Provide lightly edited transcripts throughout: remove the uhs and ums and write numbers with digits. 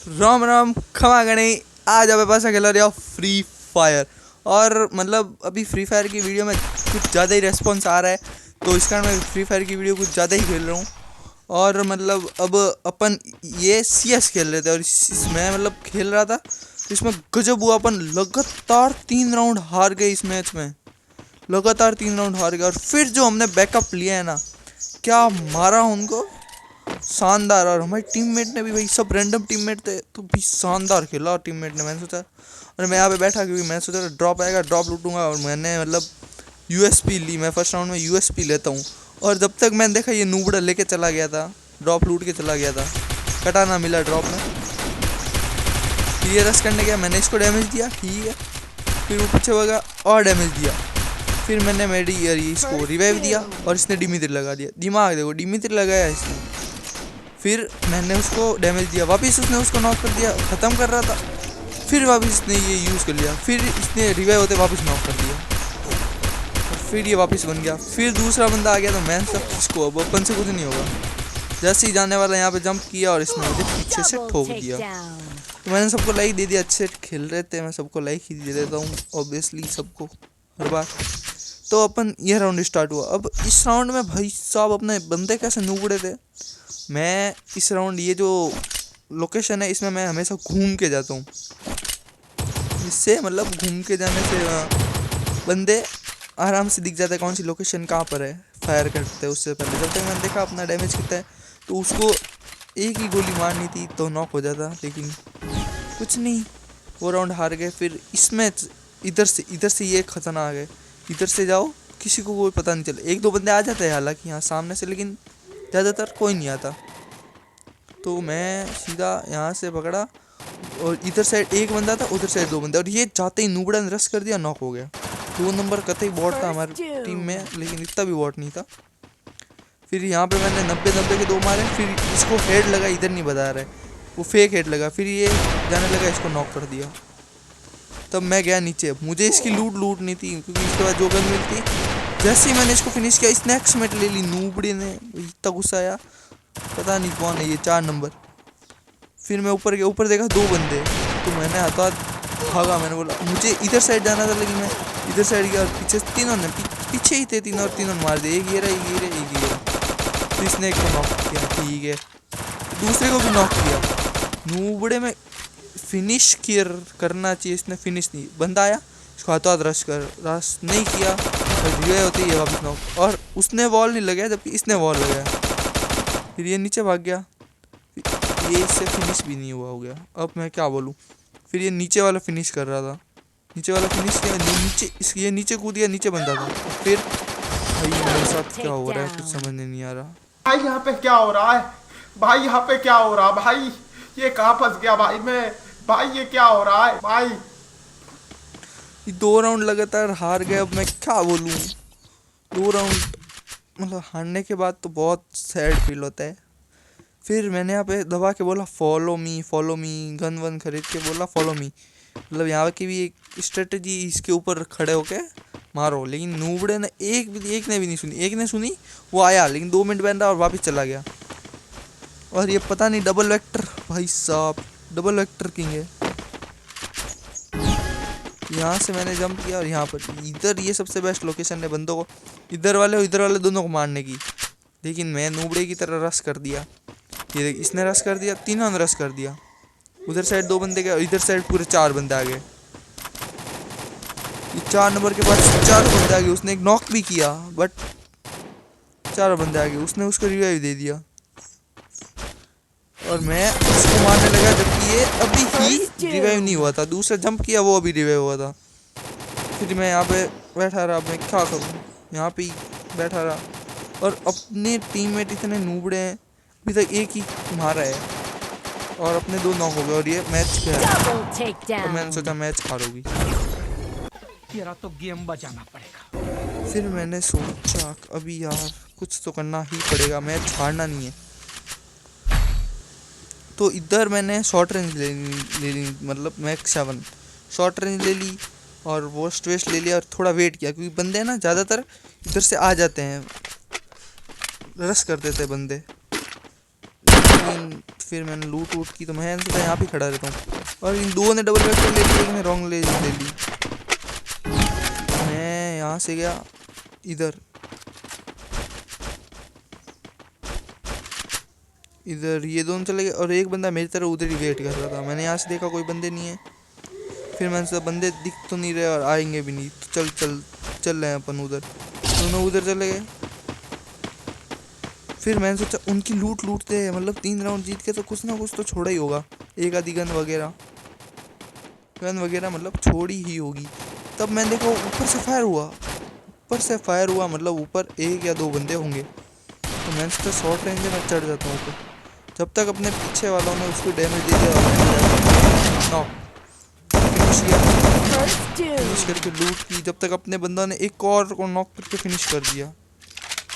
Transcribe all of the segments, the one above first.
राम राम खमा गणी। आज अब पास खेल रहा फ्री फायर और मतलब अभी फ्री फायर की वीडियो में कुछ ज़्यादा ही रेस्पॉन्स आ रहा है, तो इस कारण मैं फ्री फायर की वीडियो कुछ ज़्यादा ही खेल रहा हूँ। और मतलब अब अपन ये CS खेल रहे थे और इसमें मतलब खेल रहा था, तो इसमें गजब हुआ। अपन लगातार 3 राउंड हार गए इस मैच में, लगातार 3 राउंड हार गए। और फिर जो हमने बैकअप लिया है ना, क्या मारा उनको, शानदार। और हमारे टीममेट ने भी, भाई सब रैंडम टीममेट थे तो भी शानदार खेला। और टीममेट ने, मैंने सोचा, और मैं यहाँ पे बैठा क्योंकि मैंने सोचा ड्रॉप आएगा, ड्रॉप लूटूंगा। और मैंने मतलब USP ली, मैं फर्स्ट राउंड में USP लेता हूँ। और जब तक मैंने देखा ये नूबड़ा लेके चला गया था, ड्रॉप लूट के चला गया था, कटा ना मिला ड्रॉप में। फिर ये रश करने गया, मैंने इसको डैमेज दिया, ठीक है। फिर वो पीछे होगा और डैमेज दिया। फिर मैंने मेडी इसको रिवाइव दिया और इसने डिमित्र लगा दिया। दिमाग देखो, डिमित्र लगाया इसने। फिर मैंने उसको डैमेज दिया, वापस उसने उसको नॉक कर दिया, ख़त्म कर रहा था। फिर वापस इसने ये यूज़ कर लिया, फिर इसने रिवाइव होते वापस नॉक कर दिया। फिर ये वापस बन गया। फिर दूसरा बंदा आ गया, तो मैं सब इसको अब अपन से कुछ नहीं होगा। जैसे ही जाने वाला यहाँ पे जंप किया और इसने मुझे पीछे से ठोक दिया। तो मैंने सबको लाइक दे दिया, अच्छे खेल रहे थे, मैं सबको लाइक ही दे देता हूँ ऑब्वियसली, सबको हर बार। तो अपन ये राउंड स्टार्ट हुआ। अब इस राउंड में भाई साहब अपने बंदे कैसे नूबड़े थे। मैं इस राउंड ये जो लोकेशन है इसमें मैं हमेशा घूम के जाता हूँ, इससे मतलब घूम के जाने से बंदे आराम से दिख जाता है कौन सी लोकेशन कहाँ पर है। फायर करते हैं उससे पहले, जब तक मैंने देखा अपना डैमेज कितना है, तो उसको एक ही गोली मारनी थी तो नॉक हो जाता, लेकिन कुछ नहीं, वो राउंड हार गए। फिर इसमें इधर से ये खतरनाक आ गए, इधर से जाओ किसी को कोई पता नहीं चले। 1-2 बंदे आ जाते हैं हालांकि यहाँ सामने से, लेकिन ज़्यादातर कोई नहीं आता। तो मैं सीधा यहाँ से पकड़ा और इधर साइड एक बंदा था, उधर साइड 2 बंदे, और ये जाते ही नूबड़ा ने रश कर दिया, नॉक हो गया। 2 नंबर कतई बॉट था हमारी टीम में, लेकिन इतना भी बॉट नहीं था। फिर यहाँ पे मैंने 90 के 2 मारे। फिर इसको हेड लगा, इधर नहीं बता रहा है, वो फेक हेड लगा। फिर ये जाने लगा, इसको नॉक कर दिया। तब मैं गया नीचे, मुझे इसकी लूटनी थी क्योंकि इसके बाद जो गन मिलती। जैसे ही मैंने इसको फिनिश किया, इसने एक्समेट ले ली, नूबड़े ने, इतना गुस्सा आया, पता नहीं कौन है ये 4 नंबर। फिर मैं ऊपर गया, ऊपर देखा 2 बंदे, तो मैंने हाथों भागा। मैंने बोला मुझे इधर साइड जाना था, लेकिन मैं इधर साइड गया और पीछे तीनों ने पीछे ही थे तीनों, और तीनों ने मार दिए। एक ये रहा, एक ये रहा, एक ये रहा। तो इसने एक को नॉक किया, ठीक है, दूसरे को भी नॉक किया। नूबड़े में फिनिश करना चाहिए, इसने फिनिश नहीं। बंदा आया, इसको हाथों हाथ रश नहीं किया, और रिवाइव होती है वापस नॉक। और उसने वॉल नहीं लगाया, जबकि इसने वॉल लगाया। फिर ये नीचे भाग गया, ये इससे फिनिश भी नहीं हुआ हो गया। अब मैं क्या बोलूँ। फिर ये नीचे वाला फिनिश कर रहा था, नीचे वाला फिनिश किया, नीचे ये नीचे कूद गया, नीचे बंदा था। फिर भाई मेरे साथ क्या हो रहा है कुछ समझ नहीं आ रहा। भाई यहाँ पे क्या हो रहा है, भाई यहाँ पे क्या हो रहा है, भाई ये कहाँ फंस गया भाई मैं, भाई ये क्या हो रहा है भाई। ये 2 राउंड लगातार हार गए। अब मैं क्या बोलूँ, 2 राउंड मतलब हारने के बाद तो बहुत सैड फील होता है। फिर मैंने यहाँ पे दबा के बोला फॉलो मी, गन वन खरीद के बोला फॉलो मी। मतलब यहाँ की भी एक स्ट्रेटजी, इसके ऊपर खड़े होके मारो। लेकिन नूबड़े ने एक ने भी नहीं सुनी। एक ने सुनी, वो आया, लेकिन 2 मिनट बैठ रहा और वापस चला गया। और ये पता नहीं डबल वेक्टर, भाई साहब डबल वेक्टर किंग है। यहाँ से मैंने जंप किया और यहाँ पर इधर ये सबसे बेस्ट लोकेशन है बंदों को, इधर वाले दोनों को मारने की। लेकिन मैं नूबड़े की तरह रश कर दिया। ये इसने रश कर दिया, तीनों ने रश कर दिया। उधर साइड 2 बंदे गए, इधर साइड पूरे 4 बंदे आ गए। ये 4 नंबर के पास 4 बंदे आ गए, उसने एक नॉक भी किया, बट 4 बंदे आ गए, उसने उसको रिवाइव दे दिया। और मैं उसको मारने लगा, जबकि ये अभी ही रिवाइव नहीं हुआ था। दूसरा जंप किया, वो अभी रिवाइव हुआ था। फिर मैं यहाँ पे बैठा रहा, मैं क्या करूँ, यहाँ पे ही बैठा रहा। और अपने टीममेट इतने नूबड़े हैं, अभी तक एक ही मारा है और अपने 2 नॉक हो गए। और ये मैच गया, और मैंने सोचा मैच हारोगी। तेरा तो गेम बजाना पड़ेगा। फिर मैंने सोचा अभी यार कुछ तो करना ही पड़ेगा, मैच हारना नहीं है। तो इधर मैंने शॉर्ट रेंज ले ली, मतलब मैक्स 7 शॉर्ट रेंज ले ली और वोस्ट वेस्ट ले लिया। और थोड़ा वेट किया, क्योंकि बंदे ना ज़्यादातर इधर से आ जाते हैं, रश कर देते बंदे। फिर मैंने लूट वूट की, तो मैं सोचा यहाँ पे खड़ा रहता हूँ, और इन दो ने डबल वेक्टर ले ली, मैंने रॉन्ग ले ली। मैं यहाँ से गया इधर ये दोनों चले गए, और एक बंदा मेरी तरह उधर ही वेट कर रहा था। मैंने यहाँ से देखा कोई बंदे नहीं है, फिर मैंने सोचा बंदे दिख तो नहीं रहे और आएंगे भी नहीं, तो चल रहे हैं अपन उधर। दोनों उधर चले गए। फिर मैंने सोचा उनकी लूटते हैं, मतलब 3 राउंड जीत के तो कुछ ना कुछ तो छोड़ा ही होगा, एक आधी गन वगैरह मतलब छोड़ी ही होगी। तब मैंने देखा ऊपर से फायर हुआ, मतलब ऊपर 1 या 2 बंदे होंगे। तो मैंने सोचा शॉर्ट रेंज में चढ़ जाता हूँ ऊपर, जब तक अपने पीछे वालों ने उसको डैमेज दे दिया, फिनिश करके लूट की। जब तक अपने बंदा ने एक और को नॉक करके फिनिश कर दिया,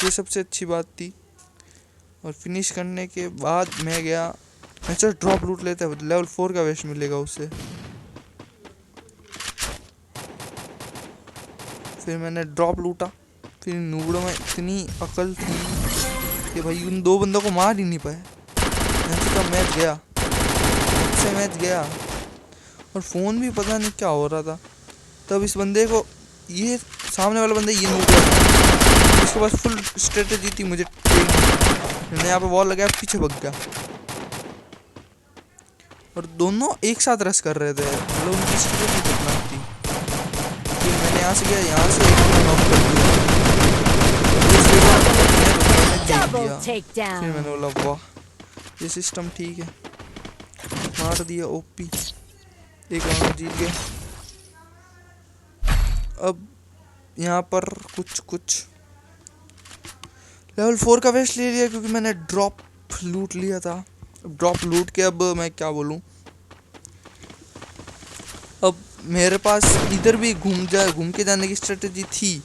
ये सबसे अच्छी बात थी। और फिनिश करने के बाद मैं गया, मैं चल ड्रॉप लूट लेते हैं, लेवल 4 का वेस्ट मिलेगा उससे। फिर मैंने ड्रॉप लूटा। फिर नूबड़ों में इतनी अकल थी कि भाई उन 2 बंदों को मार ही नहीं पाए। मैच गया और फ़ोन भी पता नहीं क्या हो रहा था। तब इस बंदे को, ये सामने वाला बंदा ये नूबड़ा था, इसके पास फुल स्ट्रेटेजी थी, मुझे मैंने यहाँ पे वॉल लगाया, पीछे भग गया, और दोनों एक साथ रश कर रहे थे, मतलब उनकी स्ट्रेटेजी खतरनाक थी। फिर मैंने यहाँ से गया, यहाँ से एक को नॉक कर दिया, फिर मैंने बोला वाह ये सिस्टम ठीक है, मार दिया ओपी, एक राउंड जीत गए। अब यहाँ पर कुछ लेवल 4 का वेस्ट ले लिया, क्योंकि मैंने ड्रॉप लूट लिया था। ड्रॉप लूट के अब मैं क्या बोलूँ, अब मेरे पास इधर भी घूम के जाने की स्ट्रेटजी थी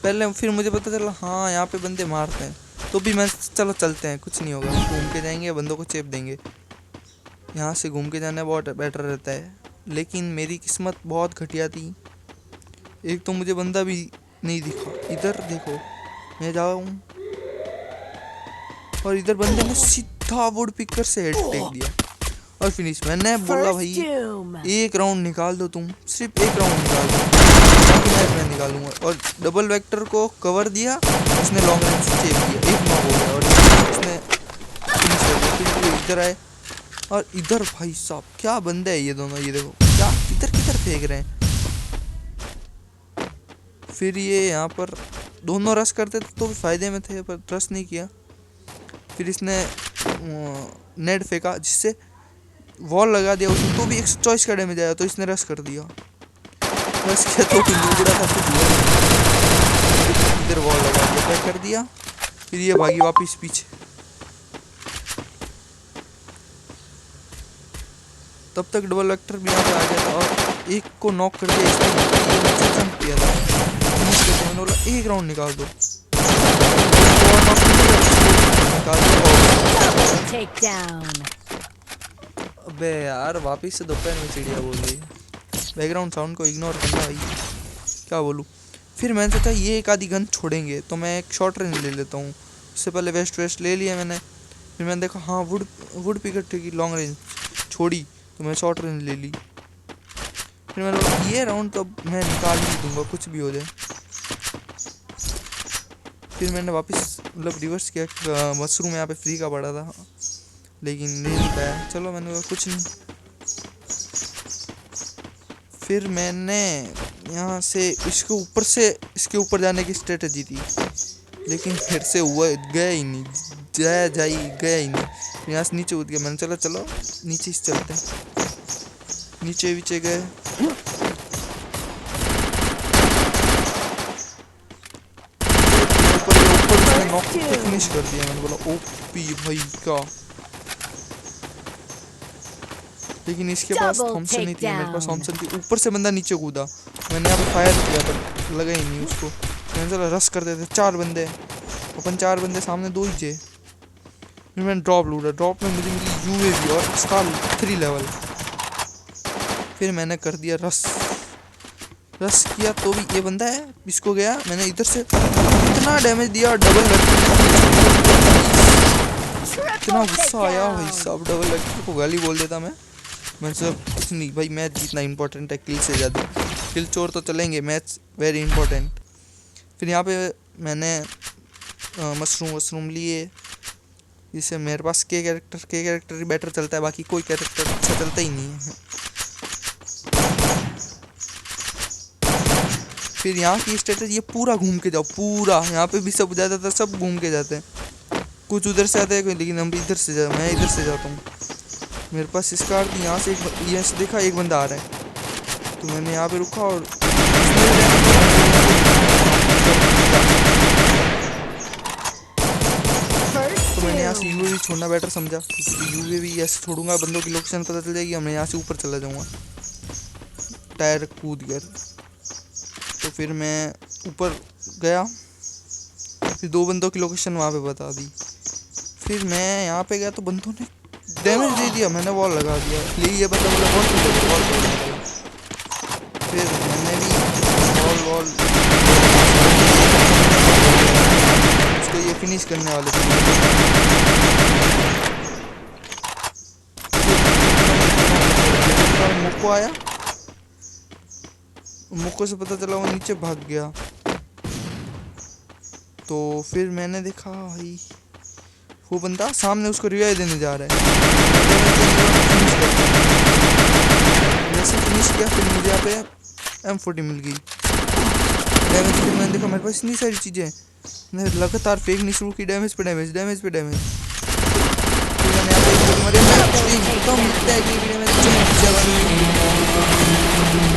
पहले। फिर मुझे पता चला हाँ यहाँ पे बंदे मारते हैं, तो भी मैं चलो चलते हैं, कुछ नहीं होगा, घूम के जाएंगे, बंदों को चेप देंगे। यहाँ से घूम के जाना बहुत बेटर रहता है, लेकिन मेरी किस्मत बहुत घटिया थी। एक तो मुझे बंदा भी नहीं दिखा, इधर देखो मैं जाऊँ और इधर बंदे ने सीधा वुड पिकर से हेड टेक दिया और फिनिश। मैंने बोला भाई एक राउंड निकाल दो, तुम सिर्फ एक राउंड निकाल दो, मैं निकालूंगा। और डबल वेक्टर को कवर दिया, उसने लॉन्ग रेंज से चेप दिया, एक नॉक हो गया और उसने फिनिश कर दिया। फिर वो इधर आए और इधर भाई साहब क्या बंदे हैं ये दोनों, ये देखो क्या किधर फेंक रहे हैं। फिर ये यहाँ पर दोनों रश करते थे तो भी फायदे में थे, पर रश नहीं किया। फिर इसने नेट फेंका जिससे वॉल लगा दिया उसने, तो भी 124 का डैमेज आया, तो इसने रश कर दिया। रश किया तो भी लूबड़ा था, इधर वॉल लगा दिया, पैक कर दिया। फिर ये भागी वापिस पीछे। तब तक डबल वेक्टर भी यहाँ पे आ गया था और एक को नॉक कर दिया, इसने जंप किया था। मैंने बोला एक राउंड निकाल दो, अबे यार वापिस से दोपहर में चिड़िया बोल रही है। बैकग्राउंड साउंड को इग्नोर करना भाई, क्या बोलूँ। फिर मैंने सोचा ये एक आधी गन छोड़ेंगे, तो मैं एक शॉर्ट रेंज ले लेता हूँ। उससे पहले वेस्ट ले लिया मैंने। फिर मैंने देखा हाँ वुड पिकर की लॉन्ग रेंज छोड़ी, तो मैं शॉर्ट रेंज ले ली। फिर मैंने बोला ये राउंड तो मैं निकाल ही दूंगा, कुछ भी हो जाए। फिर मैंने वापस मतलब रिवर्स किया, मशरूम यहाँ पे फ्री का पड़ा था लेकिन ले नहीं पाया, चलो मैंने कहा कुछ नहीं। फिर मैंने यहाँ से इसके ऊपर जाने की स्ट्रेटजी थी, लेकिन फिर से हुआ गया ही नहीं, गया ही नहीं। यहाँ से नीचे कूद गया, मैंने चलो नीचे से चलते हैं। नीचे गए, ऊपर फिनिश कर दिया। मैंने बोला ओपी भाई का, लेकिन इसके पास थॉमसन नहीं थी, मेरे पास थॉमसन थी। ऊपर से बंदा नीचे कूदा, मैंने यहाँ पे फायर किया पर लगा ही नहीं उसको। मैंने चला रश कर देते, 4 बंदे अपन, 4 बंदे सामने 2 ही थे। फिर मैंने ड्रॉप लूटा, ड्रॉप में मुझे मिली UAV और इसका 3 लेवल। फिर मैंने कर दिया रश किया, तो भी ये बंदा है, इसको गया मैंने इधर से इतना डैमेज दिया, डबल इतना गुस्सा आया भाई साहब, डबल एक्टर को गाली बोल देता मैं सब कुछ नहीं भाई, मैच जीतना इंपॉर्टेंट है किल से ज़्यादा। किल चोर तो चलेंगे, मैच वेरी इंपॉर्टेंट। फिर यहाँ पे मैंने मशरूम लिए, जिससे मेरे पास के कैरेक्टर ही बेटर चलता है, बाकी कोई कैरेक्टर अच्छा चलता ही नहीं है। फिर यहाँ की स्ट्रेटजी ये पूरा घूम के जाओ, पूरा यहाँ पे भी सब ज़्यादातर सब घूम के जाते हैं, कुछ उधर से आते हैं लेकिन हम इधर से मैं इधर से जाता हूँ। मेरे पास स्कार थी, यहाँ से यहाँ से देखा एक बंदा आ रहा है तो मैंने यहाँ पे रुका और तो मैंने यहाँ से यूएवी छोड़ना बेटर समझा, क्योंकि यूएवी ऐसे छोड़ूंगा बंदों की लोकेशन पता चल जाएगी, मैं यहाँ से ऊपर चला जाऊँगा टायर कूद कर। तो फिर मैं ऊपर गया, फिर 2 बंदों की लोकेशन वहाँ पे बता दी। फिर मैं यहाँ पे गया तो बंदों ने डैमेज दे दिया, मैंने वॉल लगा दिया, इसलिए ये बंदा बोला वॉल लगा। फिर मैंने भी वॉल उसको ये फिनिश करने वाले थे। मुक्को आया, मुक्को से पता चला वो नीचे भाग गया। तो फिर मैंने देखा भाई वो बंदा सामने उसको रिवाइव देने जा रहा है, जैसे फिनिश किया फिर मुझे यहाँ पे M40 मिल गई डैमेज। फिर मैंने देखा मेरे पास इतनी सारी चीज़ें, मैंने लगातार फेंकनी शुरू की, डैमेज पे डैमेज। फिर मैंने यहाँ पे